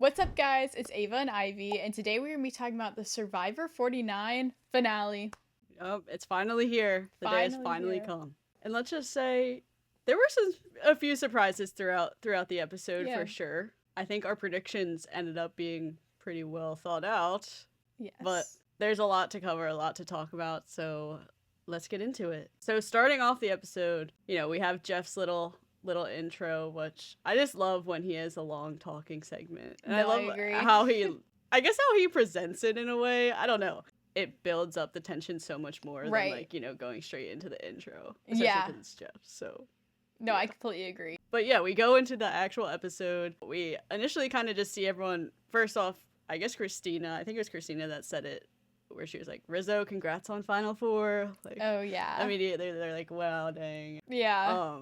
What's up, guys? It's Ava and Ivy, and today we're going to be talking about the Survivor 49 finale. It's finally here. The day has finally here. come. And let's just say there were a few surprises throughout the episode for sure. I think our predictions ended up being pretty well thought out. Yes. But there's a lot to cover, a lot to talk about, so let's get into it. So starting off the episode, we have Jeff's little intro, which I just love when he has a long talking segment. And I love how he presents it in a way. I don't know. It builds up the tension so much more than going straight into the intro. Especially because it's Jeff. So no, I completely agree. But yeah, we go into the actual episode. We initially kind of just see everyone, first off, I guess Christina, I think it was Christina that said it, where she was like, Rizzo, congrats on Final Four. Like, oh yeah. Immediately they're like, wow, dang. Yeah.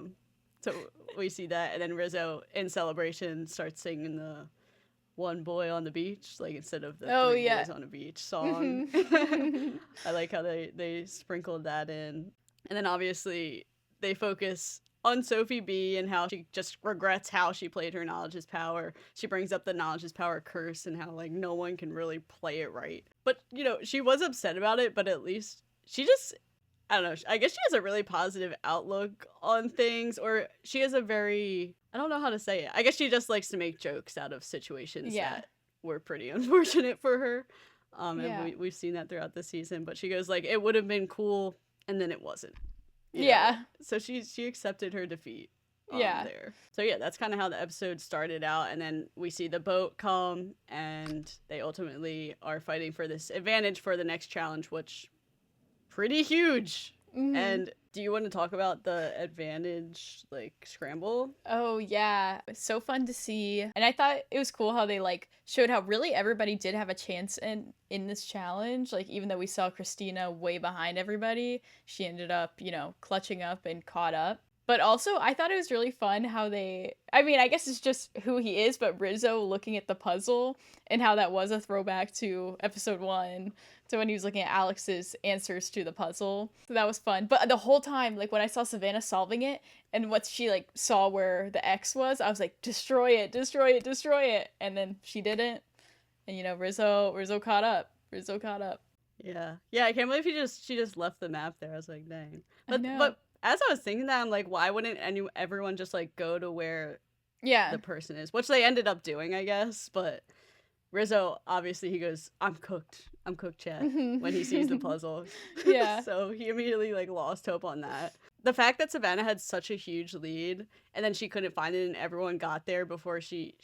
So we see that, and then Rizzo, in celebration, starts singing the One Boy on the Beach, like instead of the Three Boys on the Beach song. I like how they sprinkled that in. And then obviously they focus on Sophie B and how she just regrets how she played her Knowledge is Power. She brings up the Knowledge is Power curse and how like no one can really play it right. But, she was upset about it, but at least she just... I don't know. I guess she has a really positive outlook on things, or she has a very... I don't know how to say it. I guess she just likes to make jokes out of situations that were pretty unfortunate for her. And we've seen that throughout the season. But she goes like, it would have been cool, and then it wasn't. You know? So she accepted her defeat there. So yeah, that's kind of how the episode started out. And then we see the boat come, and they ultimately are fighting for this advantage for the next challenge, which... pretty huge. And do you want to talk about the advantage scramble? Oh yeah, it was so fun to see. And I thought it was cool how they showed how really everybody did have a chance in this challenge. Like, even though we saw Christina way behind everybody, she ended up clutching up and caught up. But also, I thought it was really fun how I guess it's just who he is, but Rizzo looking at the puzzle and how that was a throwback to episode 1. So when he was looking at Alex's answers to the puzzle. So that was fun. But the whole time, when I saw Savannah solving it and what she saw where the X was, I was like, destroy it, destroy it, destroy it. And then she didn't. And Rizzo caught up. Rizzo caught up. Yeah. Yeah, I can't believe she just left the map there. I was like, dang. But as I was thinking that, I'm like, why wouldn't everyone just go to where the person is? Which they ended up doing, I guess. But Rizzo, obviously, he goes, I'm cooked, chat, when he sees the puzzle. Yeah. So he immediately lost hope on that. The fact that Savannah had such a huge lead, and then she couldn't find it, and everyone got there before she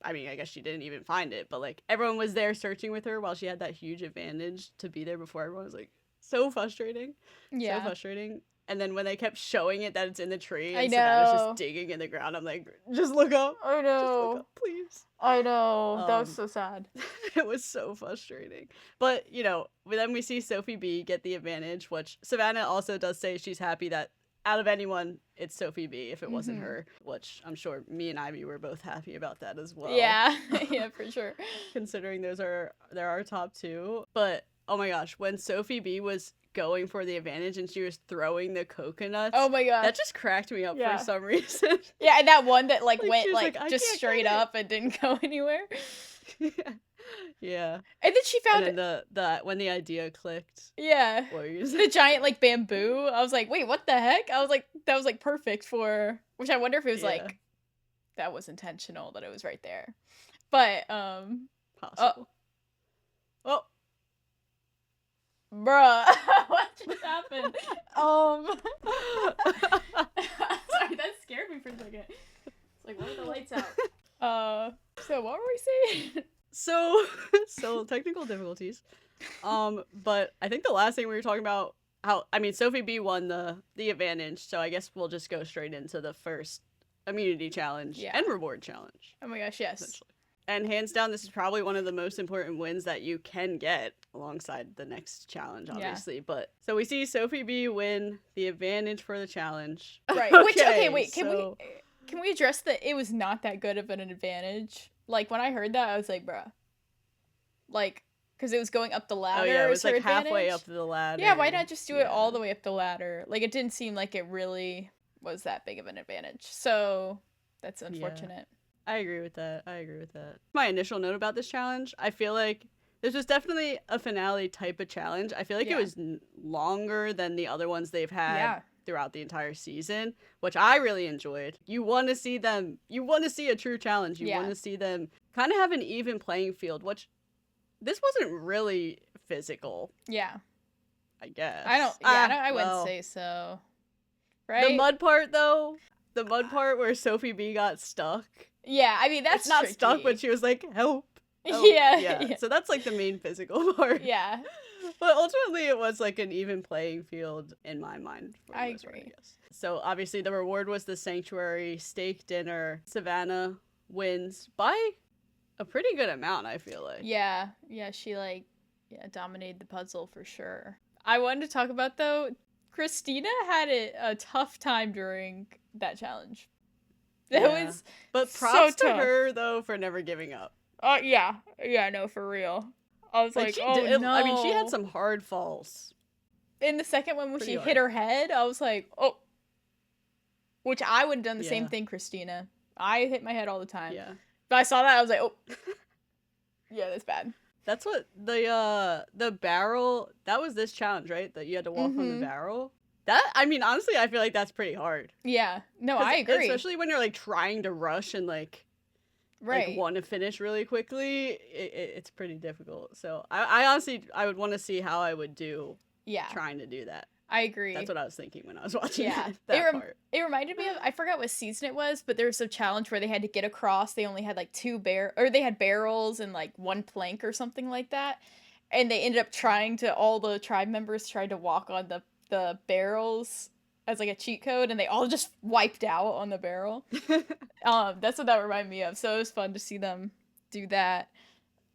I mean, I guess she didn't even find it, but everyone was there searching with her while she had that huge advantage to be there before everyone was so frustrating. Yeah. So frustrating. And then when they kept showing it that it's in the tree and I know. Savannah's just digging in the ground, I'm like, just look up. I know. Just look up, please. I know. That was so sad. It was so frustrating. But, then we see Sophie B get the advantage, which Savannah also does say she's happy that out of anyone, it's Sophie B if it wasn't her, which I'm sure me and Ivy were both happy about that as well. Yeah. Yeah, for sure. Considering they're our top two. But, oh my gosh, when Sophie B was going for the advantage and she was throwing the coconuts. Oh my god. That just cracked me up for some reason. Yeah, and that one that went just straight up and didn't go anywhere. Yeah. And then she found the when the idea clicked. Yeah. The giant bamboo. I was like, wait, what the heck? I was like, that was perfect for, which I wonder if it was that was intentional that it was right there. But possible. Oh. Bruh, what just happened? Sorry, that scared me for a second. It's like, what are the lights out? So what were we saying? So technical difficulties. But I think the last thing we were talking about, Sophie B won the advantage, so I guess we'll just go straight into the first immunity challenge and reward challenge. Oh my gosh, yes. And hands down, this is probably one of the most important wins that you can get alongside the next challenge, obviously. Yeah. But so we see Sophie B win the advantage for the challenge. Right. Wait, can we address that it was not that good of an advantage? When I heard that, I was like, bruh. Because it was going up the ladder. Oh yeah, it was halfway up the ladder. Yeah, why not just do it all the way up the ladder? It didn't seem like it really was that big of an advantage. So that's unfortunate. I agree with that. My initial note about this challenge, I feel like this was definitely a finale type of challenge. I feel like it was longer than the other ones they've had throughout the entire season, which I really enjoyed. You want to see them, you want to see a true challenge. You want to see them kind of have an even playing field, which this wasn't really physical. Yeah. I guess. I wouldn't say so. Right? The mud part, though, the mud part where Sophie B got stuck. Yeah, I mean, that's it's not tricky. Stuck, but she was like, help. Yeah. So that's like the main physical part. Yeah. But ultimately, it was like an even playing field in my mind. I agree. I guess. So obviously, the reward was the sanctuary steak dinner. Savannah wins by a pretty good amount, I feel like. Yeah. She dominated the puzzle for sure. I wanted to talk about, though, Christina had a tough time during that challenge. But props to her, though, for never giving up. Yeah, no, for real. I was like, no. I mean, she had some hard falls. In the second one, when she hit her head, I was like, oh. Which I would have done the same thing, Christina. I hit my head all the time. Yeah. But I saw that, I was like, oh. Yeah, that's bad. That's what the barrel, that was this challenge, right? That you had to walk on the barrel. That, I mean, honestly, I feel like that's pretty hard. Yeah. No, I agree. Especially when you're, like, trying to rush and, like want to finish really quickly. It's pretty difficult. So, I honestly, I would want to see how I would do trying to do that. I agree. That's what I was thinking when I was watching that part. It reminded me of, I forgot what season it was, but there was a challenge where they had to get across. They only had, like, they had barrels and, like, one plank or something like that. And they ended up all the tribe members tried to walk on the barrels as like a cheat code, and they all just wiped out on the barrel. That's what that reminded me of. So it was fun to see them do that.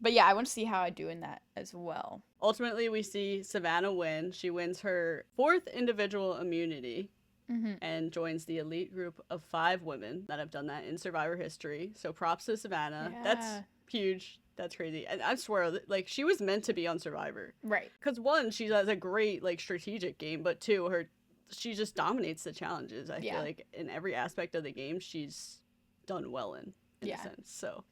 But yeah, I want to see how I do in that as well. Ultimately, we see Savannah win. She wins her 4th individual immunity and joins the elite group of 5 women that have done that in Survivor history. So props to Savannah. Yeah. That's huge. That's crazy. And I swear, like, she was meant to be on Survivor. Right. Because 1, she has a great, like, strategic game, but 2, she just dominates the challenges. I feel like in every aspect of the game, she's done well in a sense. So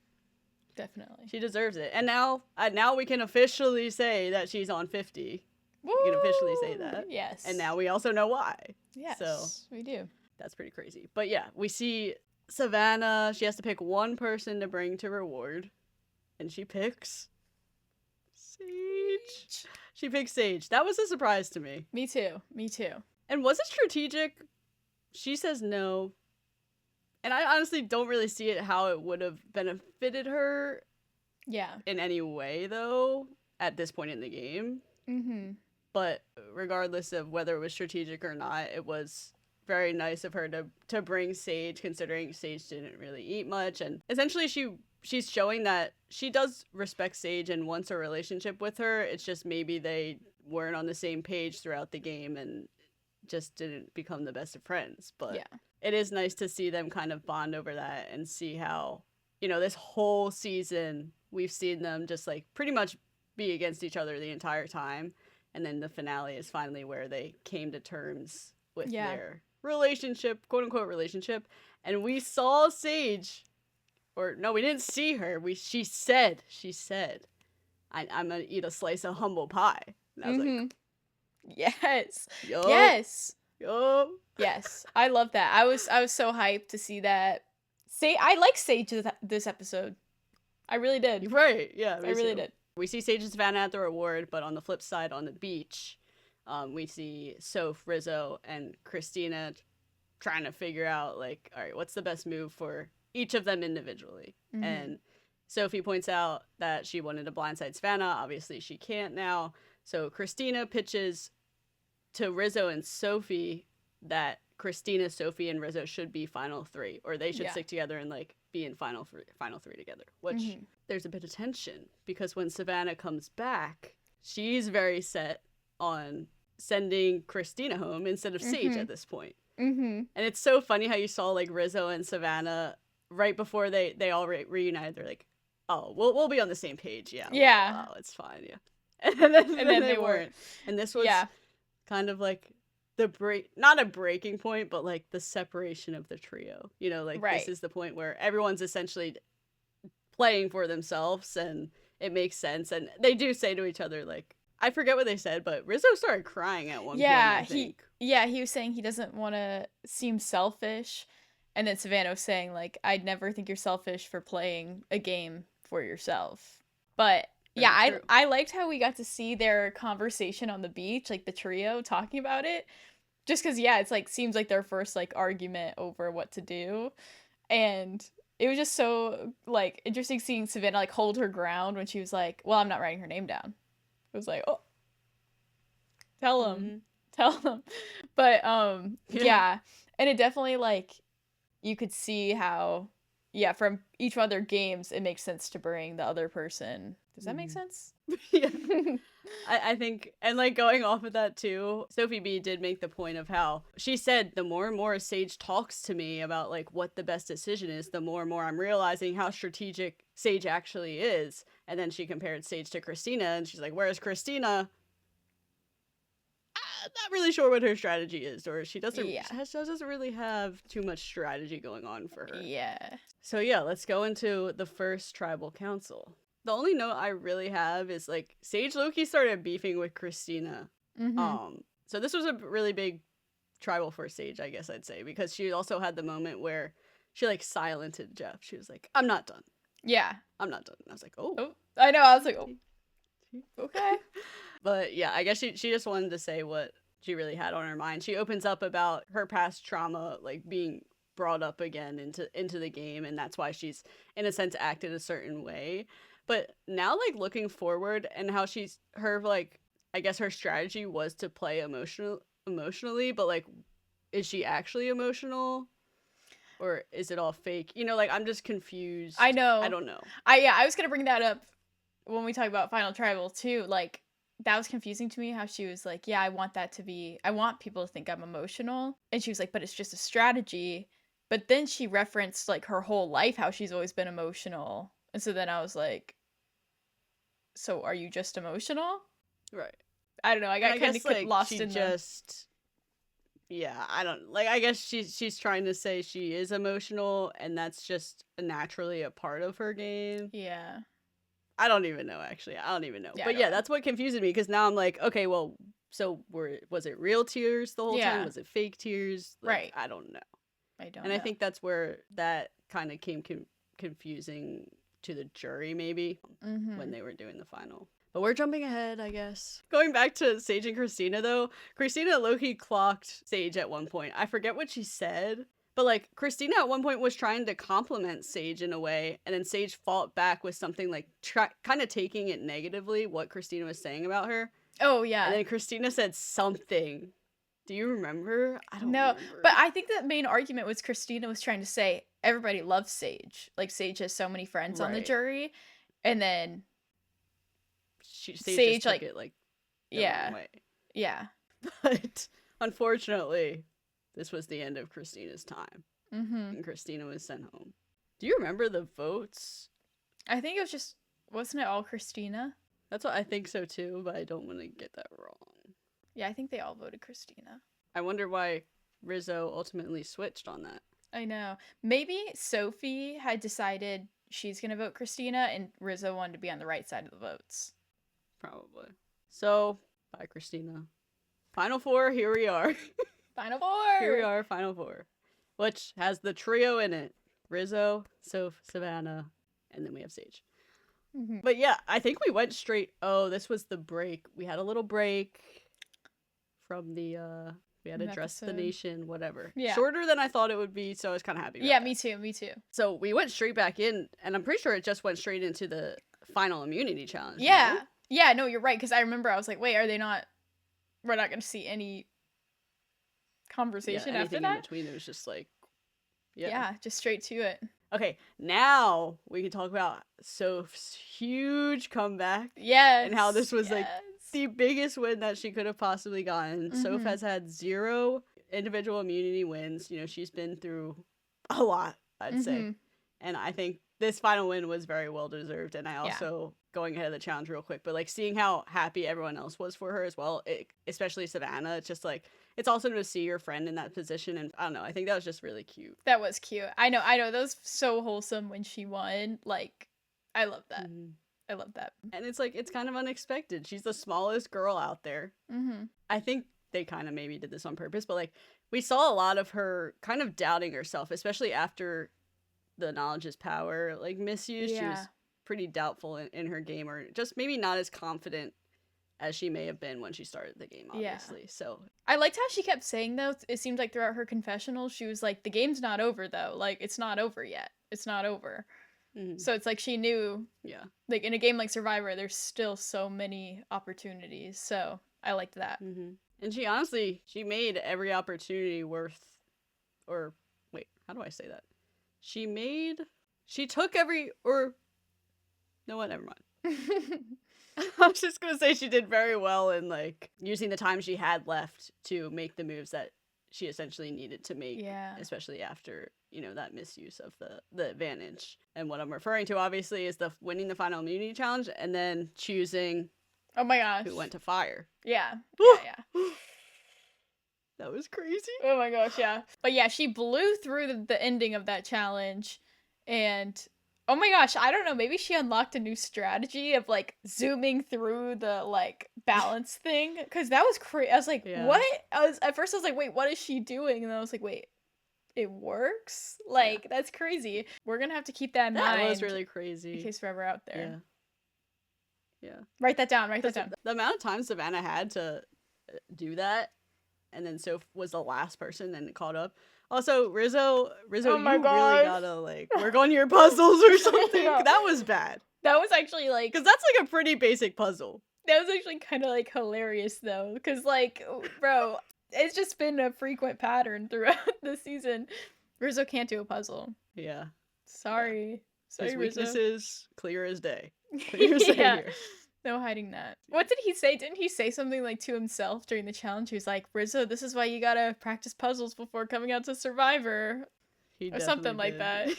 definitely. She deserves it. And now we can officially say that she's on 50. Woo! We can officially say that. Yes. And now we also know why. Yes, so we do. That's pretty crazy. But yeah, we see Savannah. She has to pick one person to bring to reward. And she picks Sage. She picks Sage. That was a surprise to me. Me too. And was it strategic? She says no. And I honestly don't really see it how it would have benefited her. Yeah. In any way, though, at this point in the game. Mm-hmm. But regardless of whether it was strategic or not, it was very nice of her to bring Sage, considering Sage didn't really eat much. And essentially she's showing that she does respect Sage and wants a relationship with her. It's just maybe they weren't on the same page throughout the game and just didn't become the best of friends. But it is nice to see them kind of bond over that and see how, this whole season we've seen them just like pretty much be against each other the entire time. And then the finale is finally where they came to terms with their relationship, quote unquote relationship. And we saw Sage. Or no, we didn't see her. She said, I'm gonna eat a slice of humble pie. And I was like, yes, yo, yes, yo, yes. I love that. I was so hyped to see that. I like Sage this episode. I really did. Right? Yeah, I really did. We see Sage and Savannah at the reward, but on the flip side, on the beach, we see Soph, Rizzo, and Christina trying to figure out, like, all right, what's the best move for each of them individually. Mm-hmm. And Sophie points out that she wanted to blindside Savannah. Obviously, she can't now. So Christina pitches to Rizzo and Sophie that Christina, Sophie, and Rizzo should be final 3, or they should stick together and like be in final 3 together. Which there's a bit of tension because when Savannah comes back, she's very set on sending Christina home instead of Sage at this point. Mm-hmm. And it's so funny how you saw like Rizzo and Savannah right before they all reunited. They're like, oh, we'll be on the same page. Oh, it's fine. And then they weren't. And this was kind of like not a breaking point, but like the separation of the trio. You know, like this is the point where everyone's essentially playing for themselves, and it makes sense. And they do say to each other, like, I forget what they said, but Rizzo started crying at one point, I think. He was saying he doesn't want to seem selfish. And then Savannah was saying, like, I'd never think you're selfish for playing a game for yourself. But yeah, I liked how we got to see their conversation on the beach, like the trio talking about it. Just because, yeah, it's like seems like their first like argument over what to do. And it was just so like interesting seeing Savannah like hold her ground when she was like, well, I'm not writing her name down. It was like, oh, tell him. But yeah. And it definitely like you could see how from each of other games it makes sense to bring the other person. Does that make sense? Yeah. I think, and like going off of that too, Sophie B did make the point of how she said the more and more Sage talks to me about like what the best decision is, the more and more I'm realizing how strategic Sage actually is. And then she compared Sage to Christina, and she's like, whereas Christina, I'm not really sure what her strategy is, or she doesn't really have too much strategy going on for her. Yeah. So yeah, let's go into the first tribal council. The only note I really have is like Sage Loki started beefing with Christina. So this was a really big tribal for Sage, I guess I'd say, because she also had the moment where she like silenced Jeff. She was like, I'm not done. Yeah. I'm not done. And I was like, oh. I know. I was like, oh. Okay. But yeah, I guess she just wanted to say what she really had on her mind. She opens up about her past trauma, like being brought up again into the game, and that's why she's in a sense acted a certain way. But now, like looking forward, and how her like, I guess her strategy was to play emotionally, but like, is she actually emotional, or is it all fake? You know, like I'm just confused. I know. I don't know. I was gonna bring that up when we talk about Final Tribal too. Like that was confusing to me how she was like, yeah, I want people to think I'm emotional, and she was like, but it's just a strategy. But then she referenced like her whole life how she's always been emotional, and so then I was like, so are you just emotional? Right. I don't know. I got kind of like, lost in just. Yeah, I don't like. I guess she's trying to say she is emotional, and that's just naturally a part of her game. Yeah. I don't even know. Actually, I don't even know. Yeah, but yeah, that's what confused me, because now I'm like, okay, well, so was it real tears the whole time? Was it fake tears? Like, right. I don't know. And I think that's where that kind of came confusing to the jury, maybe, when they were doing the final. But we're jumping ahead, I guess. Going back to Sage and Christina, though, Christina low-key clocked Sage at one point. I forget what she said, but like Christina at one point was trying to compliment Sage in a way, and then Sage fought back with something like kind of taking it negatively, what Christina was saying about her. Oh, yeah. And then Christina said something. Do you remember? I don't know. remember. But I think the main argument was Christina was trying to say everybody loves Sage. Like, Sage has so many friends on the jury. And then Sage just took it like the wrong way. Yeah. But unfortunately, this was the end of Christina's time. And Christina was sent home. Do you remember the votes? I think it was just, wasn't it all Christina? That's what I think so too, but I don't want to get that wrong. Yeah, I think they all voted Christina. I wonder why Rizzo ultimately switched on that. I know. Maybe Sophie had decided she's going to vote Christina, and Rizzo wanted to be on the right side of the votes. Probably. So, bye, Christina. Final four, here we are. Final four! Here we are, Final four. Which has the trio in it. Rizzo, Soph, Savannah, and then we have Sage. But yeah, I think we went straight. Oh, this was the break. We had a little break from the we had to dress the nation, whatever. Yeah. Shorter than I thought it would be, so I was kind of happy about that. Me too. So we went straight back in, and I'm pretty sure it just went straight into the final immunity challenge. Yeah. Right? Yeah, no, you're right, because I remember I was like, wait, we're not going to see any conversation after that? In between, it was just like, yeah, just straight to it. Okay, now we can talk about Soph's huge comeback. Yes. And how this was like the biggest win that she could have possibly gotten. Soph has had 0 individual immunity wins. You know, she's been through a lot, I'd say. And I think this final win was very well deserved, and I also, going ahead of the challenge real quick, but like seeing how happy everyone else was for her as well, especially Savannah, it's just like, it's awesome to see your friend in that position, and I don't know, I think that was just really cute. That was cute. I know, that was so wholesome when she won. Like, I love that. Mm-hmm. I love that. And it's like, it's kind of unexpected. She's the smallest girl out there. Mm-hmm. I think they kind of maybe did this on purpose, but like, we saw a lot of her kind of doubting herself, especially after the knowledge is power, like, misuse. She was pretty doubtful in her game, or just maybe not as confident as she may have been when she started the game, obviously. So I liked how she kept saying, though, it seemed like throughout her confessional, she was like, the game's not over, though. Like, it's not over yet. It's not over. Mm-hmm. So it's like she knew, like, in a game like Survivor, there's still so many opportunities. So I liked that. Mm-hmm. And she made every opportunity worth, or wait, how do I say that? She took every, or, no what, never mind. I was just gonna say she did very well in, like, using the time she had left to make the moves that she essentially needed to make, especially after, you know, that misuse of the advantage. And what I'm referring to, obviously, is the winning the final immunity challenge and then choosing, oh my gosh, who went to fire. Yeah. That was crazy. Oh my gosh, yeah. But yeah, she blew through the ending of that challenge, and oh my gosh, I don't know, maybe she unlocked a new strategy of, like, zooming through the, like, balance thing, because that was crazy. I was like, what? At first I was like, wait, what is she doing? And then I was like, wait, it works? Like, that's crazy. We're gonna have to keep that in mind. That was really crazy. In case we're ever out there. Yeah. Write that down. The amount of time Savannah had to do that, and then Soph was the last person and caught up. Also, Rizzo, you really gotta, like, work on your puzzles or something. That was bad. That was actually, like, because that's, like, a pretty basic puzzle. That was actually kind of, like, hilarious, though, because, like, bro, it's just been a frequent pattern throughout the season. Rizzo can't do a puzzle. Yeah. Sorry, His weakness Rizzo. Is clear as day. Clear as day here. No hiding that. What did he say? Didn't he say something, like, to himself during the challenge? He was like, Rizzo, this is why you gotta practice puzzles before coming out to Survivor. Or something like that.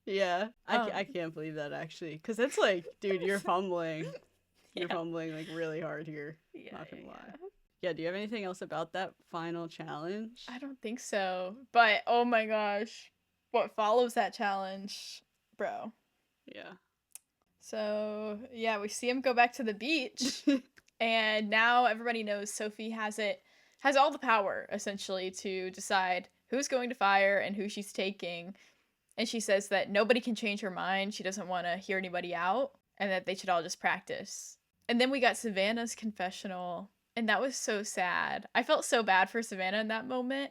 Yeah. I can't believe that, actually. Because it's like, dude, you're fumbling. You're fumbling, like, really hard here. Not gonna lie. Yeah, do you have anything else about that final challenge? I don't think so. But, oh my gosh. What follows that challenge? Bro. Yeah. So, yeah, we see him go back to the beach, and now everybody knows Sophie has all the power, essentially, to decide who's going to fire and who she's taking, and she says that nobody can change her mind, she doesn't want to hear anybody out, and that they should all just practice. And then we got Savannah's confessional, and that was so sad. I felt so bad for Savannah in that moment,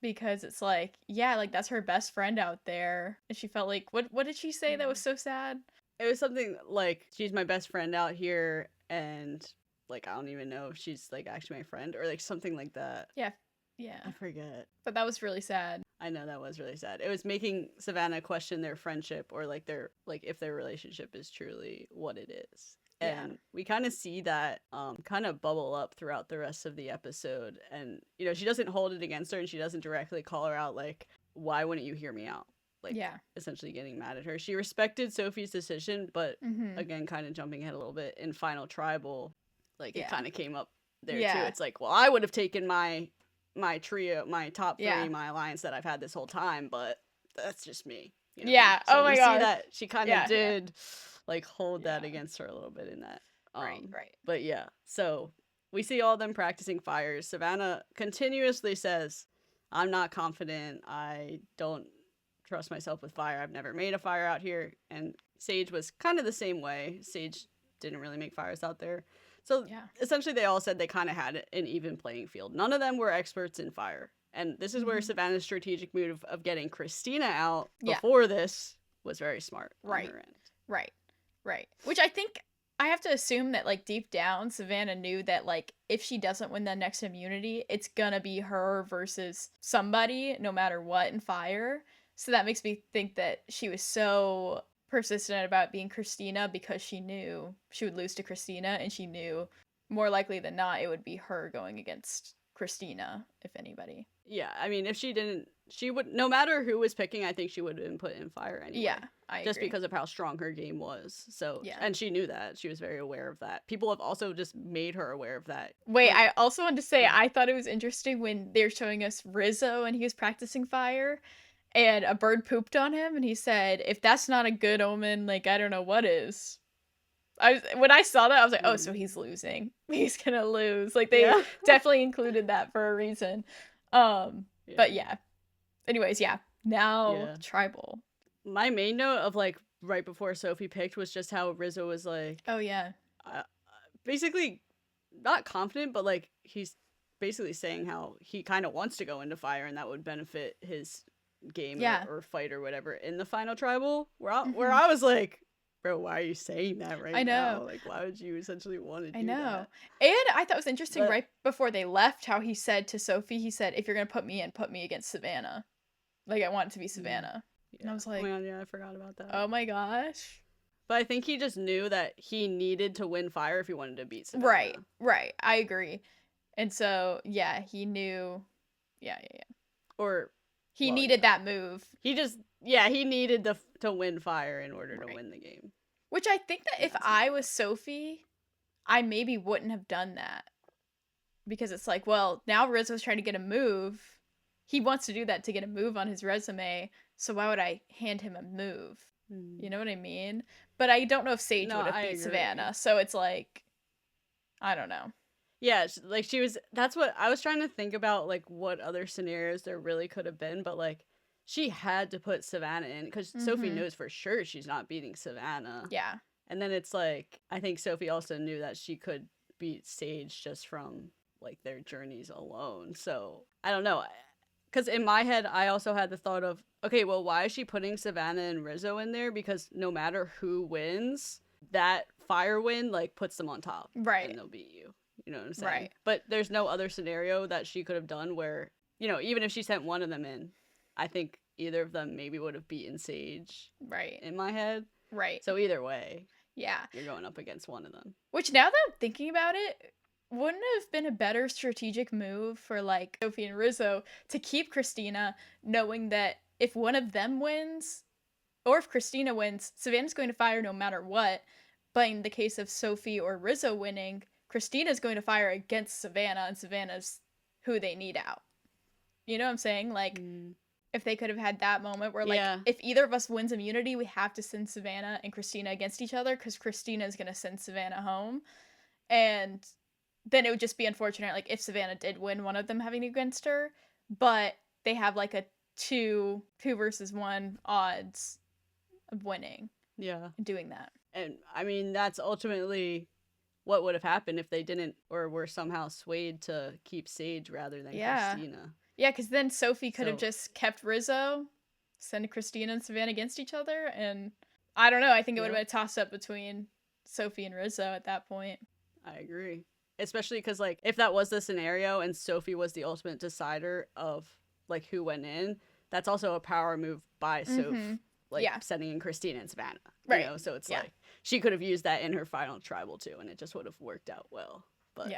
because it's like, yeah, like, that's her best friend out there, and she felt like, what did she say that was so sad? It was something like, she's my best friend out here, and, like, I don't even know if she's, like, actually my friend, or, like, something like that. Yeah. I forget. But that was really sad. I know, that was really sad. It was making Savannah question their friendship, or, like, if their relationship is truly what it is. And we kind of see that kind of bubble up throughout the rest of the episode. And, you know, she doesn't hold it against her, and she doesn't directly call her out, like, why wouldn't you hear me out? Like, essentially getting mad at her. She respected Sophie's decision, but again, kind of jumping ahead a little bit, in Final Tribal, like, it kind of came up there too. It's like, well, I would have taken my trio, my top three, my alliance that I've had this whole time, but that's just me. You know? So oh my god. See that she kind of did like hold that against her a little bit in that. Right. But yeah, so we see all of them practicing fires. Savannah continuously says, I'm not confident. I don't trust myself with fire. I've never made a fire out here. And Sage was kind of the same way. Sage didn't really make fires out there. So essentially they all said they kind of had an even playing field. None of them were experts in fire. And this is where Savannah's strategic move of getting Christina out before this was very smart on her end. Right. Which I think, I have to assume that, like, deep down, Savannah knew that, like, if she doesn't win the next immunity, it's gonna be her versus somebody, no matter what, in fire. So that makes me think that she was so persistent about being Christina because she knew she would lose to Christina, and she knew more likely than not it would be her going against Christina, if anybody. Yeah, I mean, if she didn't she would, no matter who was picking, I think she would have been put in fire anyway. Yeah, I agree. Just because of how strong her game was. So, yeah. And she knew that. She was very aware of that. People have also just made her aware of that. Wait, I also wanted to say, I thought it was interesting when they were showing us Rizzo and he was practicing fire, and a bird pooped on him, and he said, if that's not a good omen, like, I don't know what is. When I saw that, I was like, oh, so he's losing. He's gonna lose. Like, they definitely included that for a reason. But yeah. Anyways, now tribal. My main note of, like, right before Sophie picked was just how Rizzo was like, oh yeah, basically not confident, but like he's basically saying how he kind of wants to go into fire and that would benefit his game or fight or whatever in the final tribal, where I was like, bro, why are you saying that right now? Like, why would you essentially want to do that? And I thought it was interesting, right before they left, how he said to Sophie, he said, if you're gonna put me in, put me against Savannah. Like, I want it to be Savannah. And I was like, oh my god, yeah, I forgot about that. Oh my gosh. But I think he just knew that he needed to win fire if he wanted to beat Savannah. Right. I agree. And so, yeah, he knew. Yeah. Or he needed that move. He needed to win fire in order to win the game. Which I think that if I was Sophie, I maybe wouldn't have done that. Because it's like, well, now Rizzo's trying to get a move. He wants to do that to get a move on his resume. So why would I hand him a move? You know what I mean? But I don't know if Sage would have beat Savannah. So it's like, I don't know. Yeah, like that's what I was trying to think about, like what other scenarios there really could have been. But like, she had to put Savannah in because Sophie knows for sure she's not beating Savannah. Yeah. And then it's like, I think Sophie also knew that she could beat Sage just from like their journeys alone. So I don't know. Because in my head, I also had the thought of, okay, well, why is she putting Savannah and Rizzo in there? Because no matter who wins, that fire win, like, puts them on top. Right. And they'll beat you. You know what I'm saying? Right. But there's no other scenario that she could have done where, you know, even if she sent one of them in, I think either of them maybe would have beaten Sage. Right. In my head. Right. So either way. Yeah. You're going up against one of them. Which, now that I'm thinking about it, wouldn't it have been a better strategic move for, like, Sophie and Rizzo to keep Christina, knowing that if one of them wins, or if Christina wins, Savannah's going to fire no matter what. But in the case of Sophie or Rizzo winning, Christina's going to fire against Savannah, and Savannah's who they need out. You know what I'm saying? Like, if they could have had that moment where, like, if either of us wins immunity, we have to send Savannah and Christina against each other, because Christina's going to send Savannah home. And then it would just be unfortunate, like, if Savannah did win, one of them having against her, but they have, like, a 2 versus 1 odds of winning. Yeah. And doing that. And, I mean, that's ultimately what would have happened if they didn't, or were somehow swayed to keep Sage rather than Christina. Yeah, because then Sophie could have just kept Rizzo, send Christina and Savannah against each other, and I don't know, I think it would have been a toss-up between Sophie and Rizzo at that point. I agree. Especially because, like, if that was the scenario and Sophie was the ultimate decider of, like, who went in, that's also a power move by Sophie, like, sending in Christina and Savannah. Right. You know? So it's like, she could have used that in her final tribal, too, and it just would have worked out well. But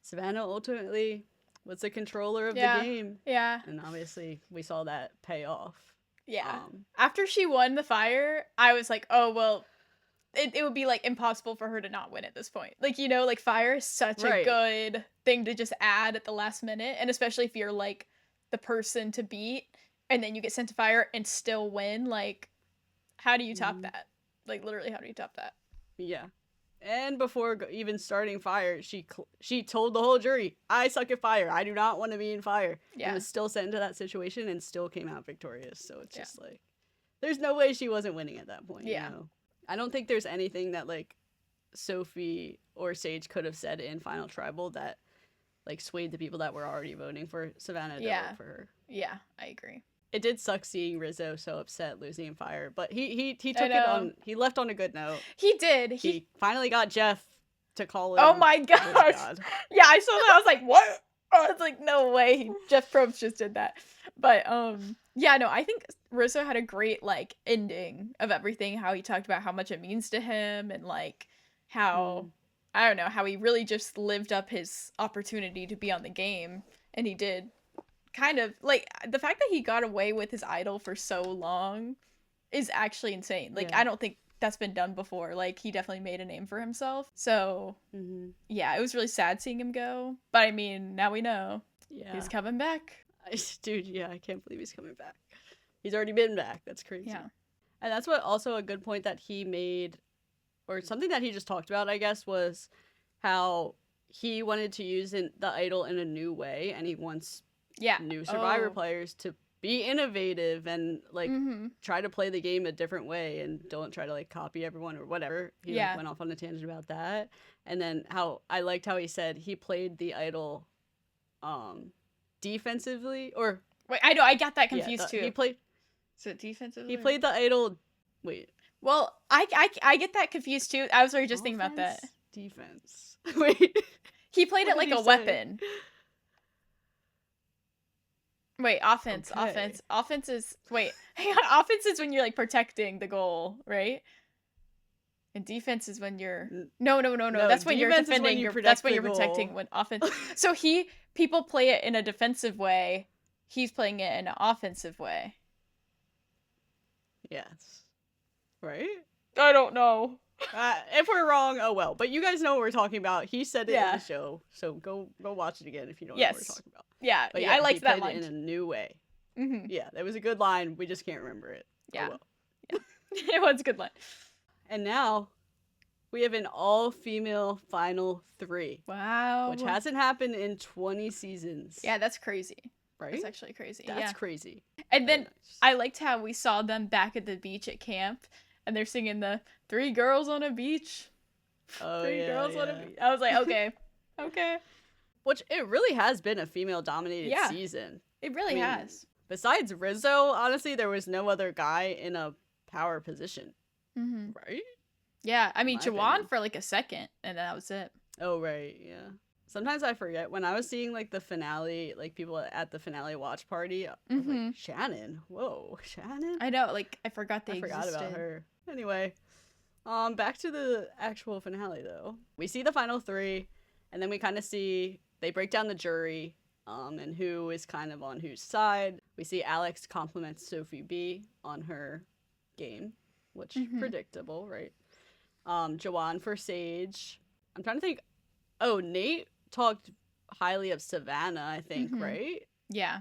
Savannah ultimately was the controller of the game. Yeah. And obviously, we saw that pay off. Yeah. After she won the fire, I was like, oh, well, it would be, like, impossible for her to not win at this point. Like, you know, like, fire is such a good thing to just add at the last minute. And especially if you're, like, the person to beat and then you get sent to fire and still win. Like, how do you top that? Like, literally, how do you top that? Yeah. And before even starting fire, she told the whole jury, I suck at fire. I do not want to be in fire. Yeah. And was still sent into that situation and still came out victorious. So it's just like, there's no way she wasn't winning at that point. Yeah. You know? I don't think there's anything that, like, Sophie or Sage could have said in Final Tribal that, like, swayed the people that were already voting for Savannah to vote for her. Yeah, I agree. It did suck seeing Rizzo so upset losing in fire, but he took it on. He left on a good note. He did. He finally got Jeff to call him. Oh my gosh! God. Yeah, I saw that. I was like, what? I was like, no way. Jeff Probst just did that. But yeah, no, I think Rizzo had a great, like, ending of everything. How he talked about how much it means to him, and, like, how I don't know, how he really just lived up his opportunity to be on the game, and he did kind of like the fact that he got away with his idol for so long is actually insane. Like Yeah. I don't think that's been done before. Like he definitely made a name for himself. So yeah, it was really sad seeing him go. But I mean, now we know he's coming back. Dude, yeah, I can't believe he's coming back. He's already been back. That's crazy. Yeah. And that's what also a good point that he made, or something that he just talked about, I guess, was how he wanted to use the idol in a new way, and he wants new Survivor players to be innovative and like try to play the game a different way and don't try to like copy everyone or whatever. He like, went off on a tangent about that. And then how I liked how he said he played the idol defensively, or wait, I know I got that confused too. He played. Is it defensively? He played the idol. Wait. Well, I get that confused too. I was already just thinking about that. Defense. Wait. He played it like a weapon. Wait, offense. Okay. Offense. Offense is hang on. Offense is when you're like protecting the goal, right? And defense is when you're no. That's when you're defending. That's when you're protecting. When offense. So people play it in a defensive way. He's playing it in an offensive way. Yes. Right? I don't know. If we're wrong, oh well. But you guys know what we're talking about. He said it in the show, so go watch it again if you don't know what we're talking about. Yeah, but I liked that line. He played it in a new way. Mm-hmm. Yeah, that was a good line. We just can't remember it. Yeah. Oh, well. It was a good line. And now we have an all-female final 3. Wow. Which hasn't happened in 20 seasons. Yeah, that's crazy. Right? That's actually crazy. That's crazy. And then I liked how we saw them back at the beach at camp, and they're singing the 3 girls on a beach. Oh, 3 girls on a beach. I was like, okay. Okay. Which it really has been a female-dominated season. It really has. Besides Rizzo, honestly, there was no other guy in a power position. Mm-hmm. Right? Yeah, I mean, Jawan for like a second, and that was it. Oh, right, yeah. Sometimes I forget. When I was seeing like the finale, like people at the finale watch party, I was like, Shannon? Whoa, Shannon? I know, like I forgot they forgot existed. about her. Anyway, back to the actual finale though. We see the final 3, and then we kind of see they break down the jury, and who is kind of on whose side. We see Alex compliment Sophie B on her game, which predictable, right? Jawan for Sage. I'm trying to think. Oh, Nate talked highly of Savannah, I think, right? Yeah.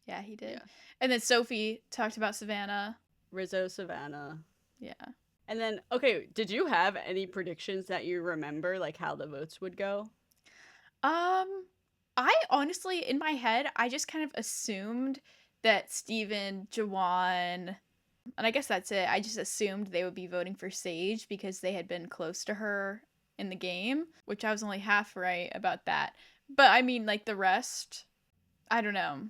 Yeah, he did. Yeah. And then Sophie talked about Savannah. Rizzo, Savannah. Yeah. And then, okay, did you have any predictions that you remember, like how the votes would go? I honestly, in my head, I just kind of assumed that Steven, Jawan, and I guess that's it. I just assumed they would be voting for Sage because they had been close to her in the game, which I was only half right about that. But I mean, like the rest, I don't know.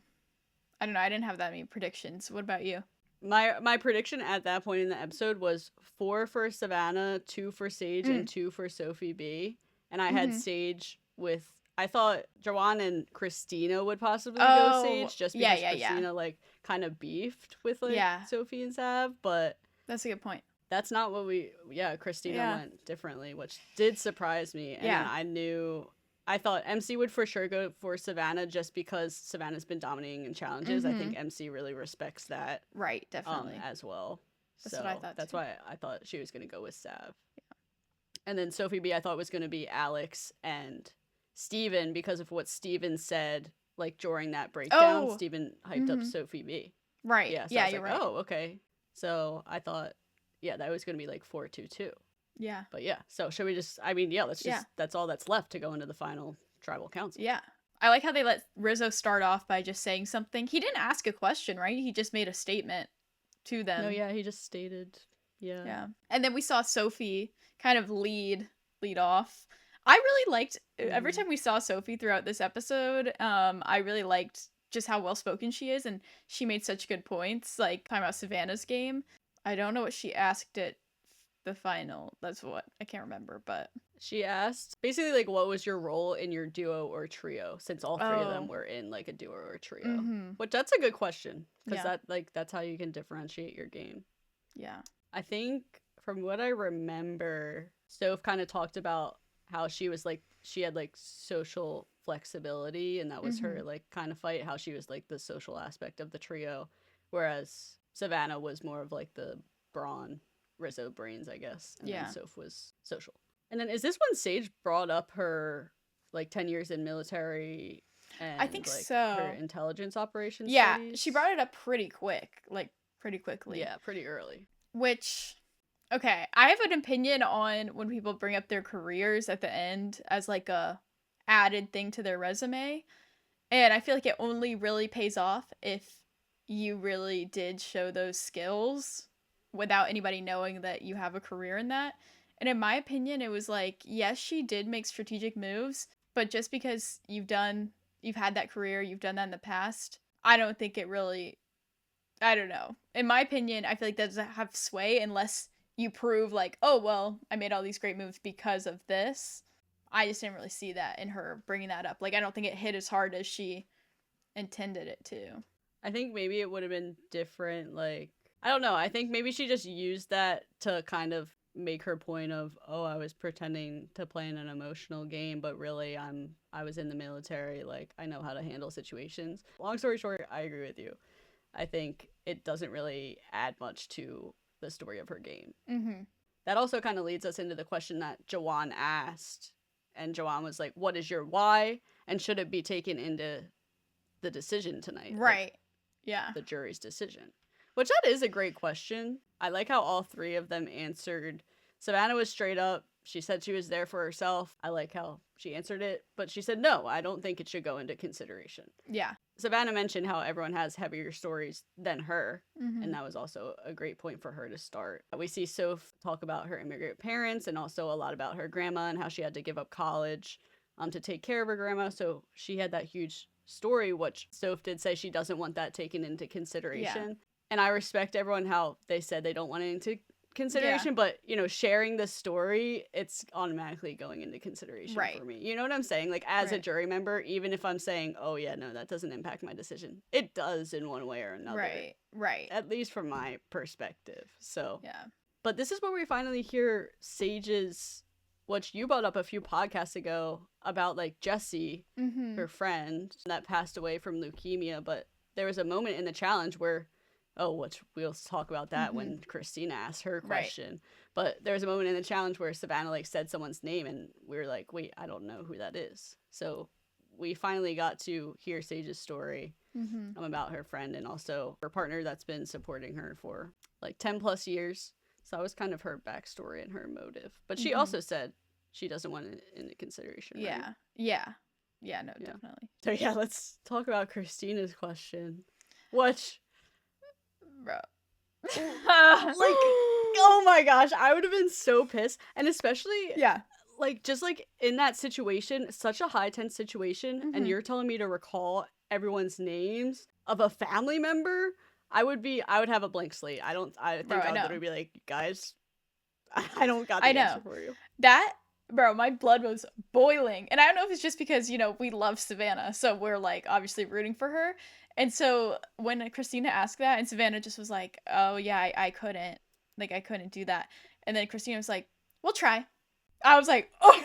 I didn't have that many predictions. What about you? My prediction at that point in the episode was 4 for Savannah, 2 for Sage, and 2 for Sophie B. And I had Sage with, I thought Jawan and Christina would possibly go Sage, just because Christina like kind of beefed with like Sophie and Sav, but that's a good point. That's not what Christina went differently, which did surprise me. And then I thought MC would for sure go for Savannah just because Savannah's been dominating in challenges. I think MC really respects that. Right, definitely. As well. That's what I thought that's why I thought she was going to go with Sav. Yeah. And then Sophie B, I thought was going to be Alex and Steven because of what Steven said like during that breakdown. Steven hyped up Sophie B. Right. Yeah, so you're like, right. Oh, okay. So I thought, that was going to be like 4-2-2. Yeah. But so should we just, let's just, that's all that's left to go into the final tribal council. Yeah. I like how they let Rizzo start off by just saying something. He didn't ask a question, right? He just made a statement to them. No, he just stated, Yeah. And then we saw Sophie kind of lead off. I really liked, every time we saw Sophie throughout this episode, I really liked just how well-spoken she is, and she made such good points, like talking about Savannah's game. I don't know what she asked at the final. That's what I can't remember, but she asked basically like what was your role in your duo or trio, since all 3 of them were in like a duo or a trio. But that's a good question because that's how you can differentiate your game. Yeah. I think from what I remember, Soph kind of talked about how she was like she had like social flexibility, and that was her like kind of fight, how she was like the social aspect of the trio, whereas Savannah was more of like the brawn, Rizzo brains, I guess, and then Soph was social. And then is this when Sage brought up her like 10 years in military and I think like so. her intelligence operations studies? She brought it up pretty quickly. Yeah, pretty early. Which, okay, I have an opinion on when people bring up their careers at the end as like a added thing to their resume. And I feel like it only really pays off if you really did show those skills without anybody knowing that you have a career in that. And in my opinion, it was like, yes, she did make strategic moves, but just because you've had that career, you've done that in the past, I don't think it really, I don't know. In my opinion, I feel like that doesn't have sway unless you prove like, oh, well, I made all these great moves because of this. I just didn't really see that in her bringing that up. Like, I don't think it hit as hard as she intended it to. I think maybe it would have been different. Like, I don't know. I think maybe she just used that to kind of make her point of, oh, I was pretending to play in an emotional game, but really I was in the military. Like, I know how to handle situations. Long story short, I agree with you. I think it doesn't really add much to the story of her game. Mm-hmm. That also kind of leads us into the question that Jawan asked. And Jawan was like, what is your why? And should it be taken into the decision tonight? Right. Like, yeah. The jury's decision. Which that is a great question. I like how all three of them answered. Savannah was straight up. She said she was there for herself. I like how she answered it. But she said, no, I don't think it should go into consideration. Yeah. Savannah mentioned how everyone has heavier stories than her. Mm-hmm. And that was also a great point for her to start. We see Soph talk about her immigrant parents and also a lot about her grandma and how she had to give up college to take care of her grandma. So she had that huge story, which Soph did say she doesn't want that taken into consideration. Yeah. And I respect everyone how they said they don't want it into consideration, but sharing the story, it's automatically going into consideration for me. You know what I'm saying? Like, as a jury member, even if I'm saying, oh yeah, no, that doesn't impact my decision, it does in one way or another. Right. At least from my perspective. So yeah. But this is where we finally hear Sage's, which you brought up a few podcasts ago about like Jessie, her friend that passed away from leukemia. But there was a moment in the challenge where, which we'll talk about that when Christina asked her question. But there was a moment in the challenge where Savannah like said someone's name and we were like, wait, I don't know who that is. So we finally got to hear Sage's story about her friend and also her partner that's been supporting her for like 10 plus years. So that was kind of her backstory and her motive. But she also said she doesn't want it into consideration. Yeah. Right? Yeah, no, definitely. So yeah, let's talk about Christina's question. Which, bro. like, oh my gosh, I would have been so pissed. And especially, like, just like in that situation, such a high tense situation, and you're telling me to recall everyone's names of a family member, I would have a blank slate. I think I would literally be like, guys, I don't got the answer for you. Bro, my blood was boiling. And I don't know if it's just because, we love Savannah, so we're like obviously rooting for her. And so when Christina asked that and Savannah just was like, oh yeah, I couldn't. Like, I couldn't do that. And then Christina was like, we'll try. I was like, oh.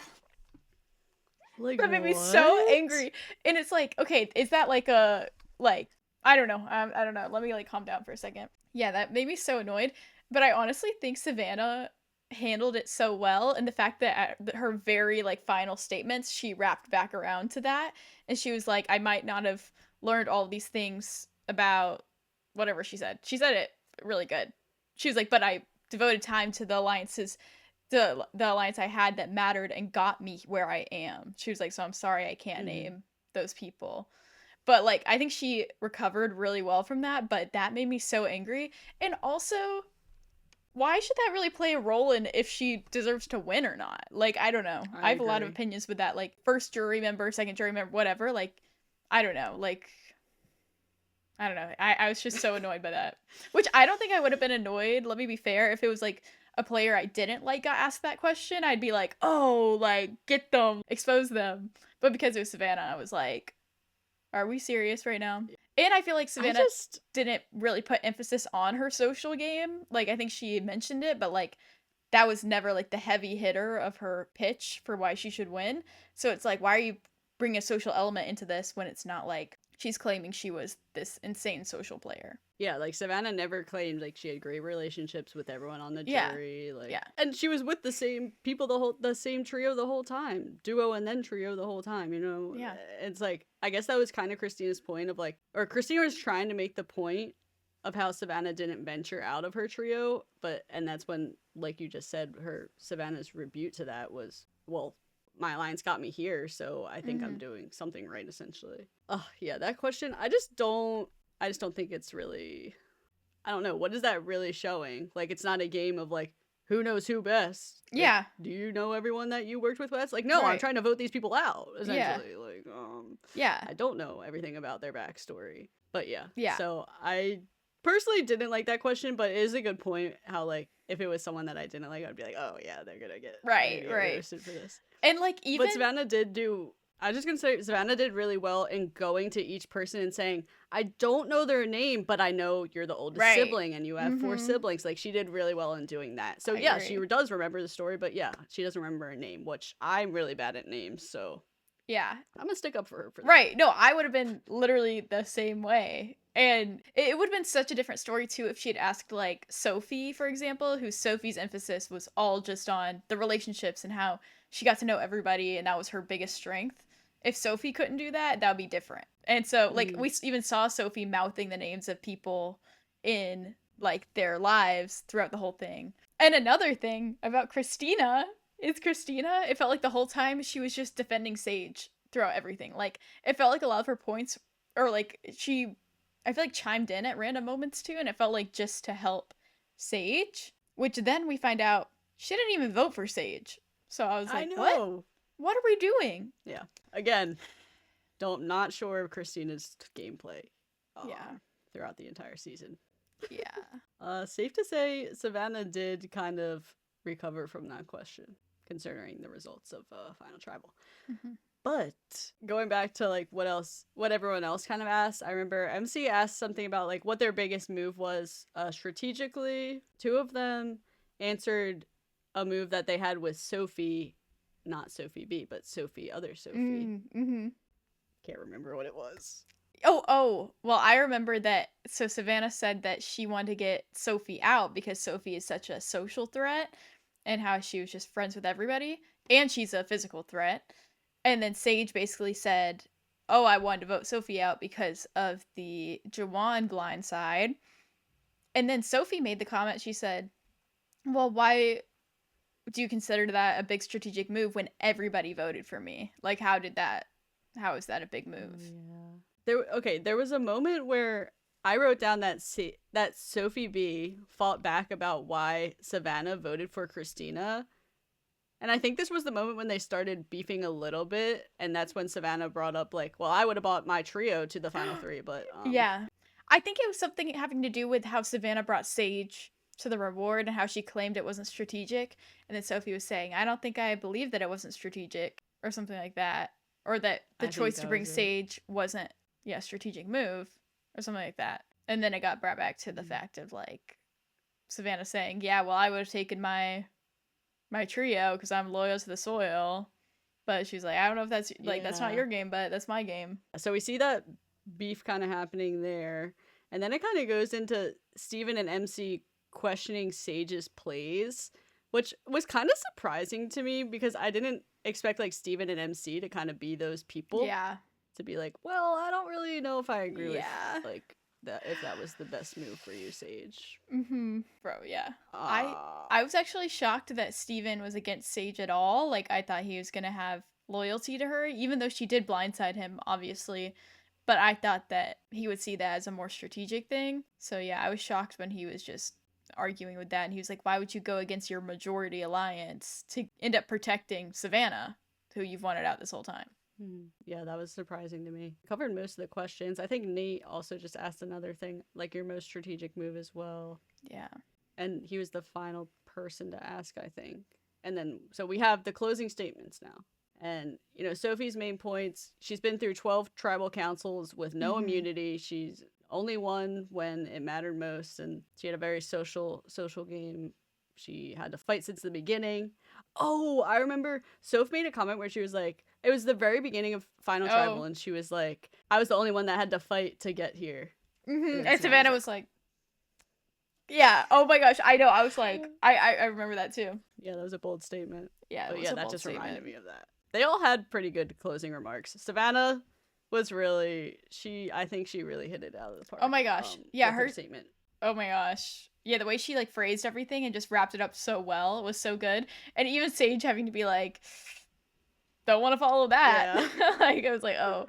Like, that made me so angry. And it's like, okay, is that like a, like, I don't know. I don't know. Let me like calm down for a second. Yeah, that made me so annoyed. But I honestly think Savannah handled it so well, and the fact that at her very like final statements she wrapped back around to that, and she was like, I might not have learned all of these things about whatever she said it really good. She was like, but I devoted time to the alliances, the alliance I had that mattered and got me where I am. She was like, so I'm sorry I can't name those people. But like, I think she recovered really well from that, but that made me so angry. And also, why should that really play a role in if she deserves to win or not? Like, I don't know. I have a lot of opinions with that. Like, first jury member, second jury member, whatever. Like, I don't know. Like, I don't know. I was just so annoyed by that. Which I don't think I would have been annoyed, let me be fair, if it was like a player I didn't like got asked that question. I'd be like, oh, like, get them, expose them. But because it was Savannah, I was like, are we serious right now? And I feel like Savannah didn't really put emphasis on her social game. Like, I think she mentioned it, but like, that was never like the heavy hitter of her pitch for why she should win. So it's like, why are you bring a social element into this when it's not like she's claiming she was this insane social player. Yeah, like Savannah never claimed like she had great relationships with everyone on the Yeah. jury, like Yeah. and she was with the same people the same trio the whole time, duo and then trio the whole time, you know. Yeah. It's like I guess that was kind of Christina's point of like, or Christina was trying to make the point of how Savannah didn't venture out of her trio, and that's when, like you just said, Savannah's rebuke to that was, well, my alliance got me here, so I think I'm doing something right, essentially. Oh yeah, that question, I just don't think it's really, I don't know, what is that really showing? Like, it's not a game of like, who knows who best? Like, yeah. do you know everyone that you worked with best? Like, no, right. I'm trying to vote these people out, essentially. Yeah. Like, yeah. I don't know everything about their backstory. But yeah. Yeah. So I personally didn't like that question, but it is a good point how, like, if it was someone that I didn't like, I'd be like, oh yeah, they're gonna get roasted for this. And like, even but Savannah did do, I was just gonna say, Savannah did really well in going to each person and saying, I don't know their name, but I know you're the oldest sibling and you have 4 siblings. Like, she did really well in doing that. So yeah, she does remember the story, but yeah, she doesn't remember her name, which I'm really bad at names, so yeah, I'm gonna stick up for her for that. Right. No, I would have been literally the same way. And it would have been such a different story too if she had asked like Sophie, for example, who Sophie's emphasis was all just on the relationships and how she got to know everybody and that was her biggest strength. If Sophie couldn't do that, that would be different. And so like we even saw Sophie mouthing the names of people in like their lives throughout the whole thing. And another thing about Christina, it felt like the whole time she was just defending Sage throughout everything. Like, it felt like a lot of her points, or like I feel like chimed in at random moments too, and it felt like just to help Sage, which then we find out she didn't even vote for Sage. So I was like, what? What are we doing? Yeah. Again, not sure of Christina's gameplay. Throughout the entire season. Yeah. Safe to say, Savannah did kind of recover from that question, considering the results of Final Tribal. But going back to like what everyone else kind of asked, I remember MC asked something about like what their biggest move was strategically. 2 of them answered a move that they had with Sophie, not Sophie B, but other Sophie. Can't remember what it was. Oh, well, I remember that. So Savannah said that she wanted to get Sophie out because Sophie is such a social threat and how she was just friends with everybody, and she's a physical threat. And then Sage basically said, oh, I wanted to vote Sophie out because of the Jawan blind side. And then Sophie made the comment, she said, well, why do you consider that a big strategic move when everybody voted for me? Like, how is that a big move? There was a moment where I wrote down that Sophie B fought back about why Savannah voted for Christina. And I think this was the moment when they started beefing a little bit, and that's when Savannah brought up, like, well, I would have bought my trio to the final 3, but... Yeah. I think it was something having to do with how Savannah brought Sage to the reward and how she claimed it wasn't strategic. And then Sophie was saying, I don't think I believe that it wasn't strategic, or something like that. Or that the choice to bring Sage wasn't, a strategic move, or something like that. And then it got brought back to the fact of, like, Savannah saying, yeah, well, I would have taken my trio because I'm loyal to the soil. But she's like, I don't know if that's like that's not your game, but that's my game. So we see that beef kind of happening there, and then it kind of goes into Steven and MC questioning Sage's plays, which was kind of surprising to me because I didn't expect like Steven and MC to kind of be those people. Yeah. To be like, well, I don't really know if I agree with like that, if that was the best move for you, Sage. Bro, yeah. I was actually shocked that Steven was against Sage at all. Like, I thought he was gonna have loyalty to her, even though she did blindside him, obviously. But I thought that he would see that as a more strategic thing. So yeah, I was shocked when he was just arguing with that. And he was like, why would you go against your majority alliance to end up protecting Savannah, who you've wanted out this whole time? Yeah, that was surprising to me. Covered most of the questions. I think Nate also just asked another thing, like your most strategic move as well. Yeah. And he was the final person to ask, I think. And then, so we have the closing statements now. And, Sophie's main points, she's been through 12 tribal councils with no immunity. She's only won when it mattered most. And she had a very social game. She had to fight since the beginning. Oh, I remember Soph made a comment where she was like, It was the very beginning of Final Tribal, Oh. and she was like, I was the only one that had to fight to get here. And Savannah was like, yeah. Oh my gosh. I know. I was like, I remember that too. Yeah, that was a bold statement. Yeah. But yeah, that just statement. reminded me of that. They all had pretty good closing remarks. Savannah was really, I think she really hit it out of the park. Oh my gosh. Yeah. Her statement. Oh my gosh. Yeah, the way she like phrased everything and just wrapped it up so well was so good. And even Sage having to be like, don't want to follow that. Yeah. Like, I was like, oh,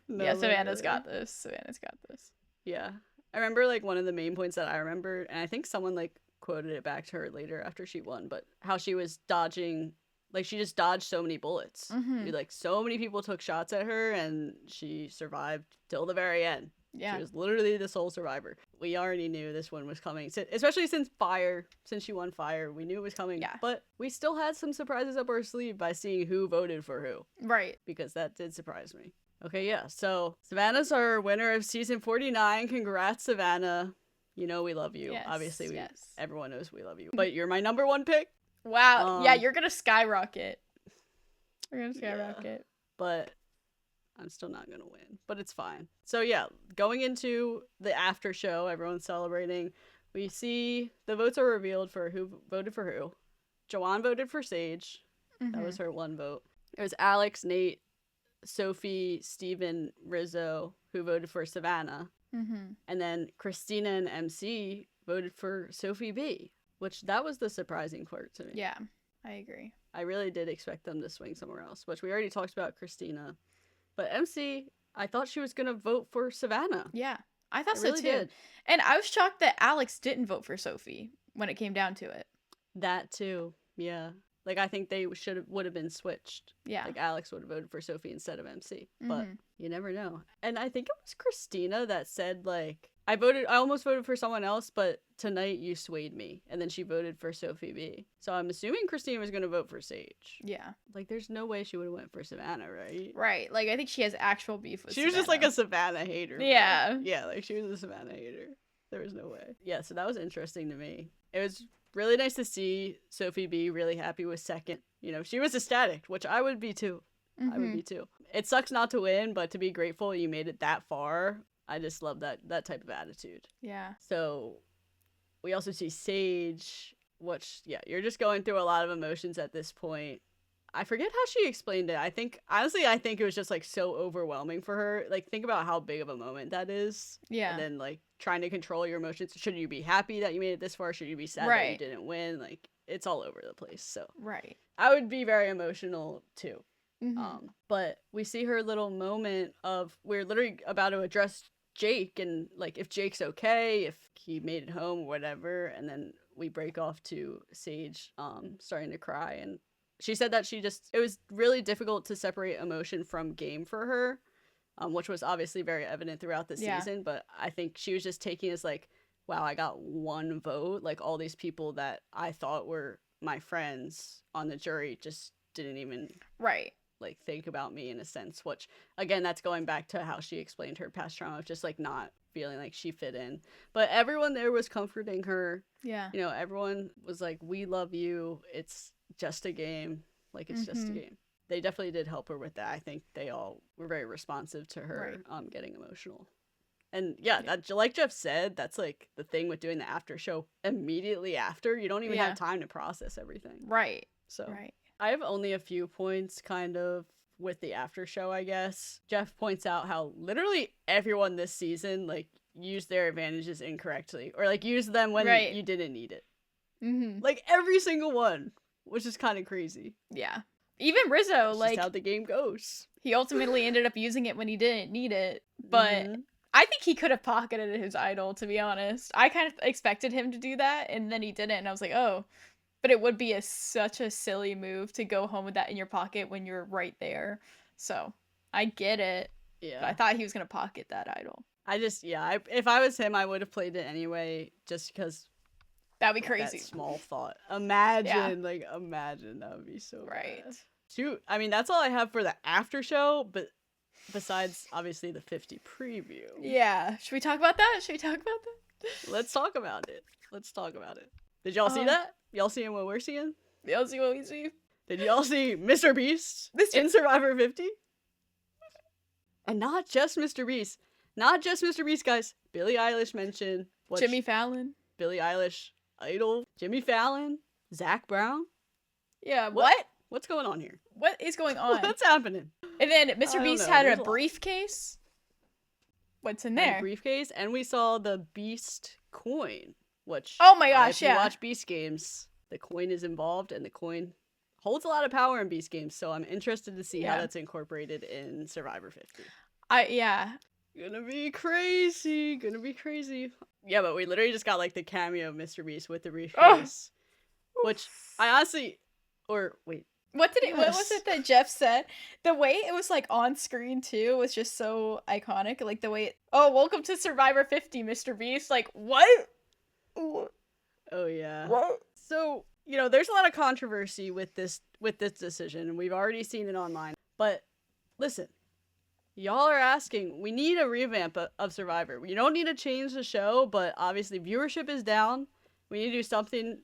no, yeah, Savannah's got this. Savannah's got this. Yeah. I remember like one of the main points that I remember, and I think someone like quoted it back to her later after she won, but how she was dodging, like she just dodged so many bullets. Like so many people took shots at her, and she survived till the very end. Yeah. She was literally the sole survivor. We already knew this one was coming, especially since she won Fire, we knew it was coming. Yeah. But we still had some surprises up our sleeve by seeing who voted for who. Right. Because that did surprise me. Okay, yeah, so Savannah's our winner of season 49. Congrats, Savannah. You know we love you. Yes, obviously, everyone knows we love you. But you're my number one pick. Wow. Yeah, you're going to skyrocket. You're going to skyrocket. Yeah, but I'm still not going to win. But it's fine. So yeah, going into the after show, everyone's celebrating. We see the votes are revealed for who voted for who. Joanne voted for Sage. That was her one vote. It was Alex, Nate, Sophie, Steven, Rizzo, who voted for Savannah. And then Christina and MC voted for Sophie B, which that was the surprising part to me. Yeah, I agree. I really did expect them to swing somewhere else, which we already talked about Christina. But MC, I thought she was going to vote for Savannah. Yeah, I thought so really too. Did. And I was shocked that Alex didn't vote for Sophie when it came down to it. That too, yeah. Like, I think they would have been switched. Yeah. Like, Alex would have voted for Sophie instead of MC. But you never know. And I think it was Christina that said, like, I almost voted for someone else, but tonight you swayed me. And then she voted for Sophie B. So I'm assuming Christina was going to vote for Sage. Yeah. Like, there's no way she would have went for Savannah, right? Right. Like, I think she has actual beef with Savannah. She was just, like, a Savannah hater. Yeah. Bro. Yeah, like, she was a Savannah hater. There was no way. Yeah, so that was interesting to me. It was really nice to see Sophie B really happy with second. You know, she was ecstatic, which I would be too. I would be too. It sucks not to win, but to be grateful you made it that far. I just love that type of attitude. Yeah. So we also see Sage, which, yeah, you're just going through a lot of emotions at this point. I forget how she explained it. I think it was just like so overwhelming for her. Like, think about how big of a moment that is. Yeah. And then like trying to control your emotions. Should you be happy that you made it this far? Should you be sad that you didn't win? Like, it's all over the place. So I would be very emotional too. But we see her little moment of we're literally about to address Jake and like if Jake's okay, if he made it home, whatever, and then we break off to Sage starting to cry, and she said that it was really difficult to separate emotion from game for her, which was obviously very evident throughout the season, but I think she was just taking it as like, wow, I got one vote, like all these people that I thought were my friends on the jury just didn't even like think about me in a sense, which again, that's going back to how she explained her past trauma of just like not feeling like she fit in. But everyone there was comforting her. Yeah. You know, everyone was like, we love you. It's just a game. Like, it's just a game. They definitely did help her with that. I think they all were very responsive to her getting emotional. And yeah, that, like Jeff said, that's like the thing with doing the after show immediately after. You don't even have time to process everything. Right. So I have only a few points kind of with the after show, I guess. Jeff points out how literally everyone this season like used their advantages incorrectly or like used them when you didn't need it. Like every single one, which is kind of crazy. Yeah. Even Rizzo, that's like just how the game goes. He ultimately ended up using it when he didn't need it, but I think he could have pocketed his idol, to be honest. I kind of expected him to do that, and then he didn't, and I was like, oh. But it would be such a silly move to go home with that in your pocket when you're right there. So, I get it. Yeah. But I thought he was going to pocket that idol. If I was him, I would have played it anyway, just because. That'd be crazy. That small thought. Imagine, imagine. That would be so bad. Shoot. I mean, that's all I have for the after show, but besides, obviously, the 50 preview. Yeah. Should we talk about that? Let's talk about it. Did y'all see that? Y'all seeing what we're seeing? Y'all see what we see? Did y'all see Mr. Beast in Survivor 50? And not just Mr. Beast. Not just Mr. Beast, guys. Billie Eilish mentioned. Jimmy Fallon. Billie Eilish, Idol. Jimmy Fallon. Zach Brown. Yeah, what? What's going on here? What is going on? What's happening? And then Mr. Beast had a briefcase. What's in there? A briefcase, and we saw the Beast coin, which, oh my gosh, if you watch Beast games, the coin is involved, and the coin holds a lot of power in Beast games, so I'm interested to see how that's incorporated in Survivor 50. Gonna be crazy. Yeah, but we literally just got, like, the cameo of Mr. Beast with the briefcase, which I honestly, wait. What was it that Jeff said? The way it was, like, on screen, too, was just so iconic. Like, the way, welcome to Survivor 50, Mr. Beast. Like, what? Oh, yeah. What? So, there's a lot of controversy with this decision, and we've already seen it online. But, listen, y'all are asking, we need a revamp of Survivor. You don't need to change the show, but obviously viewership is down. We need to do something,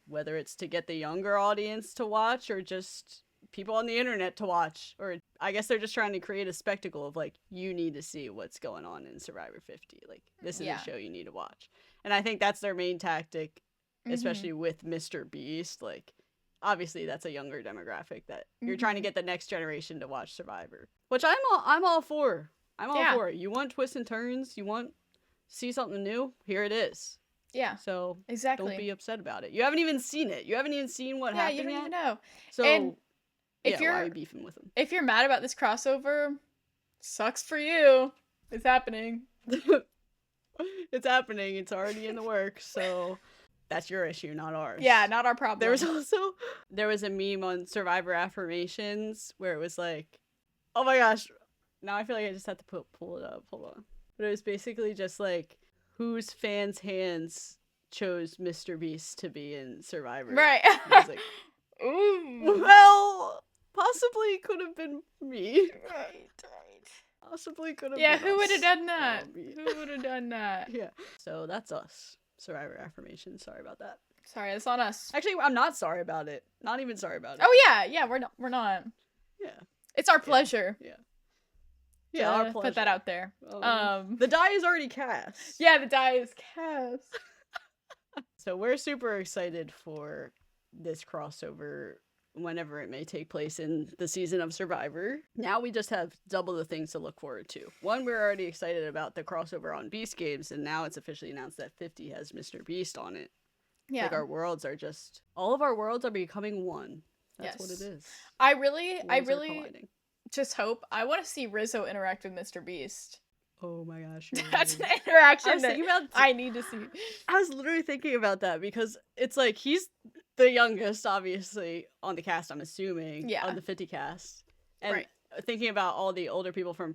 whether it's to get the younger audience to watch or just people on the internet to watch. Or I guess they're just trying to create a spectacle of, like, you need to see what's going on in Survivor 50. Like, this is a show you need to watch. And I think that's their main tactic, especially with Mr. Beast. Like, obviously that's a younger demographic that you're trying to get the next generation to watch Survivor. Which I'm all for. I'm all for it. You want twists and turns, you want to see something new, here it is. Yeah. So exactly. Don't be upset about it. You haven't even seen it. You haven't even seen what happened yet. Yeah, you don't even know. So and if why are you beefing with them? If you're mad about this crossover, sucks for you. It's happening. It's happening. It's already in the works. So that's your issue, not ours. Yeah, not our problem. There was a meme on Survivor affirmations where it was like, oh my gosh, now I feel like I just have to pull it up. Hold on. But it was basically just like, whose fans' hands chose Mr. Beast to be in Survivor? Right. And I was like, ooh. Well, possibly could have been me. Right. Possibly could have been who would have done that? Who would have done that? Yeah. So that's us. Survivor affirmation. Sorry about that. Sorry, it's on us. Actually, I'm not sorry about it. Not even sorry about it. Oh yeah, we're not. Yeah. It's our pleasure. Yeah, our pleasure. Put that out there. The die is already cast. Yeah, the die is cast. So we're super excited for this crossover whenever it may take place in the season of Survivor. Now we just have double the things to look forward to. One, we're already excited about the crossover on Beast Games, and now it's officially announced that 50 has Mr. Beast on it. Yeah. Like, all of our worlds are becoming one. That's what it is. I really just hope. I want to see Rizzo interact with Mr. Beast. Oh my gosh. That's an interaction I need to see. I was literally thinking about that because it's like he's the youngest, obviously, on the cast, I'm assuming. Yeah. On the 50 cast. And thinking about all the older people from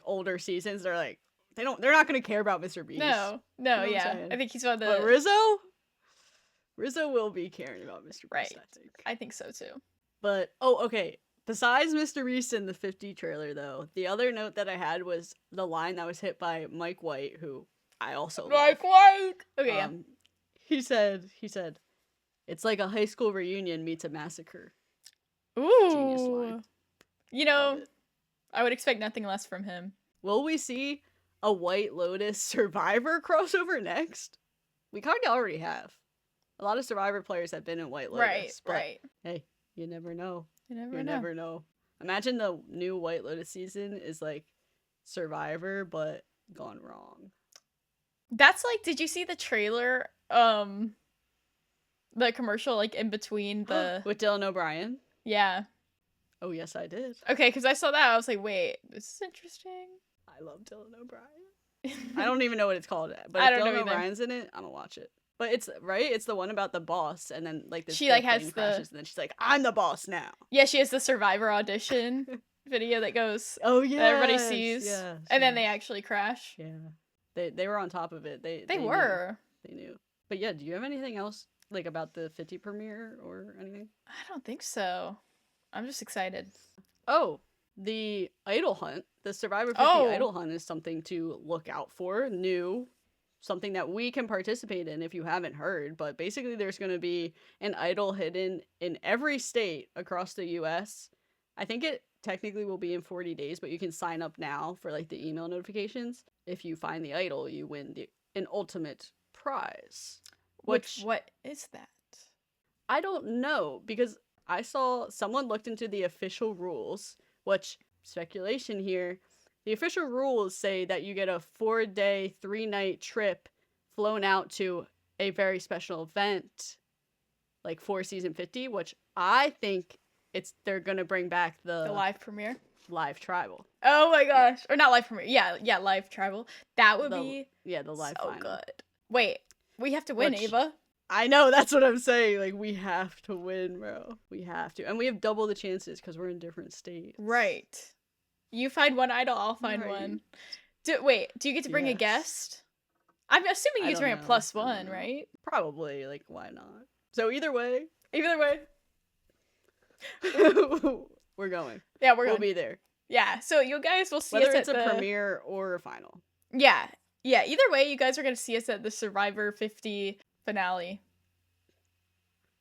older seasons, they're like, they're not going to care about Mr. Beast. No, you know I think he's one of the... But Rizzo will be caring about Mr. Beast, I think. I think so, too. But, okay. Besides Mr. Beast in the 50 trailer, though, the other note that I had was the line that was hit by Mike White, who I also love. Mike White! Okay, He said, it's like a high school reunion meets a massacre. Ooh. Genius line. I would expect nothing less from him. Will we see a White Lotus Survivor crossover next? We kind of already have. A lot of Survivor players have been in White Lotus. Right. Hey, you never know. You never know. Imagine the new White Lotus season is like Survivor, but gone wrong. That's like, did you see the trailer? The commercial, like, in between the... With Dylan O'Brien? Yeah. Oh, yes, I did. Okay, because I saw that. I was like, wait, this is interesting. I love Dylan O'Brien. I don't even know what it's called, but if Dylan O'Brien's in it, I'm gonna watch it. But it's the one about the boss, and then like she like has crashes, and then she's like, "I'm the boss now." Yeah, she has the Survivor audition video that goes. Oh yeah, everybody sees, and then they actually crash. Yeah, they were on top of it. They were. They knew. But yeah, do you have anything else like about the 50 premiere or anything? I don't think so. I'm just excited. Oh, the idol hunt, the Survivor 50 idol hunt is something to look out for. New something that we can participate in if you haven't heard. But basically, there's going to be an idol hidden in every state across the US. I think it technically will be in 40 days, but you can sign up now for like the email notifications. If you find the idol, you win an ultimate prize. Which what is that? I don't know, because I saw someone looked into the official rules, which, speculation here, the official rules say that you get a 4-day, 3-night trip flown out to a very special event, like for season 50, which I think they're gonna bring back the live premiere, live tribal. Oh my gosh, or not live premiere? Yeah, live tribal. That would be the live so final. good. Wait, we have to win, Ava. I know, that's what I'm saying. Like, we have to win, bro. We have to, and we have double the chances because we're in different states. Right. You find one idol, I'll find one. Do you get to bring a guest? I'm assuming you get to bring a +1, right? Probably. Like, why not? So either way. We're going. Yeah, we'll be there. Yeah, so you guys will see whether us it's a premiere or a final. Yeah, either way, you guys are going to see us at the Survivor 50 finale.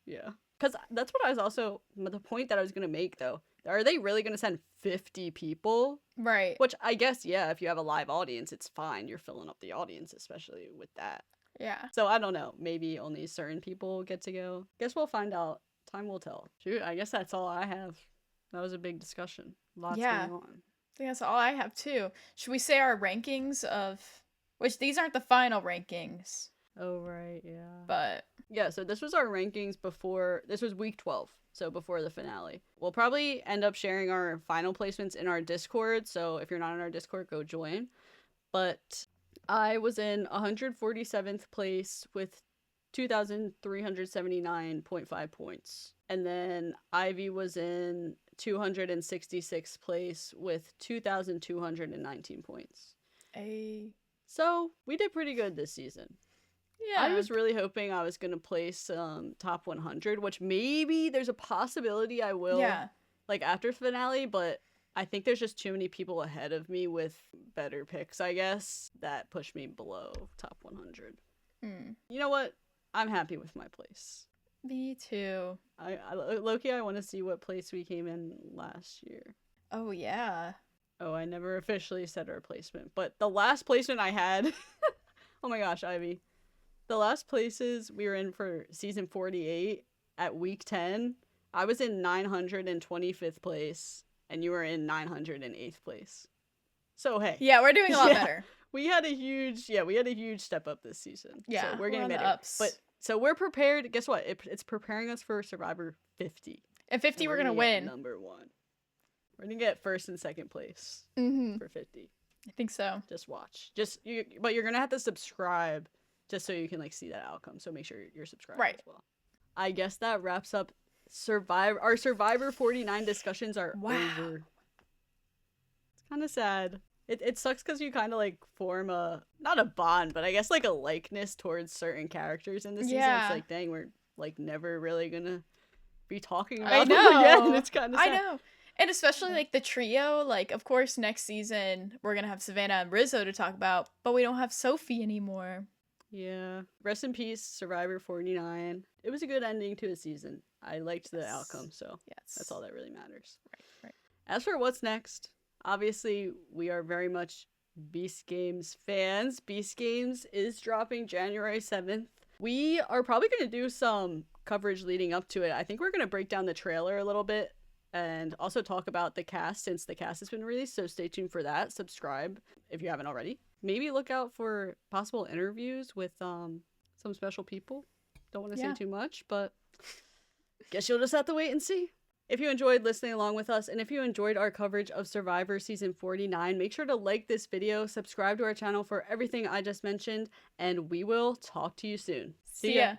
Yeah. Because that's what I was also, the point that I was going to make, though. Are they really going to send 50 people? Right. Which I guess, yeah, if you have a live audience, it's fine. You're filling up the audience, especially with that. Yeah. So I don't know. Maybe only certain people get to go. Guess we'll find out. Time will tell. Shoot, I guess that's all I have. That was a big discussion. Lots going on. I think that's all I have, too. Should we say our rankings of... Which, these aren't the final rankings. Oh, right, yeah. But... Yeah, so this was our rankings before... This was week 12, so before the finale. We'll probably end up sharing our final placements in our Discord, so if you're not in our Discord, go join. But I was in 147th place with 2,379.5 points. And then Ivy was in 266th place with 2,219 points. So we did pretty good this season. Yeah. I was really hoping I was going to place top 100, which maybe there's a possibility I will like after finale, but I think there's just too many people ahead of me with better picks, I guess, that push me below top 100. You know what? I'm happy with my place. Me too. Loki, I want to see what place we came in last year. Oh, yeah. Oh, I never officially said our placement, but the last placement I had... Oh my gosh, Ivy. The last places we were in for season 48 at week 10, I was in 925th place, and you were in 908th place. So, hey. Yeah, we're doing a lot better. We had a huge step up this season. Yeah, so we're getting better. Ups. But so we're prepared. Guess what? It's preparing us for Survivor 50. And 50, we're gonna win. Number 1. We're gonna get first and second place for 50. I think so. Just watch. But you're gonna have to subscribe just so you can like see that outcome. So make sure you're subscribed as well. I guess that wraps up our Survivor 49 discussions are over. It's kind of sad. It sucks because you kind of like form not a bond, but I guess like a likeness towards certain characters in the season. It's like, dang, we're like never really gonna be talking about them again. It's kind of sad. I know. And especially like the trio, like of course next season we're gonna have Savannah and Rizzo to talk about, but we don't have Sophie anymore. Yeah. Rest in peace, Survivor 49. It was a good ending to a season. I liked the outcome, so that's all that really matters. Right. As for what's next, obviously we are very much Beast Games fans. Beast Games is dropping January 7th. We are probably going to do some coverage leading up to it. I think we're going to break down the trailer a little bit and also talk about the cast since the cast has been released, so stay tuned for that. Subscribe if you haven't already. Maybe look out for possible interviews with some special people. Don't want to say too much, but guess you'll just have to wait and see. If you enjoyed listening along with us, and if you enjoyed our coverage of Survivor Season 49, make sure to like this video, subscribe to our channel for everything I just mentioned, and we will talk to you soon. See ya.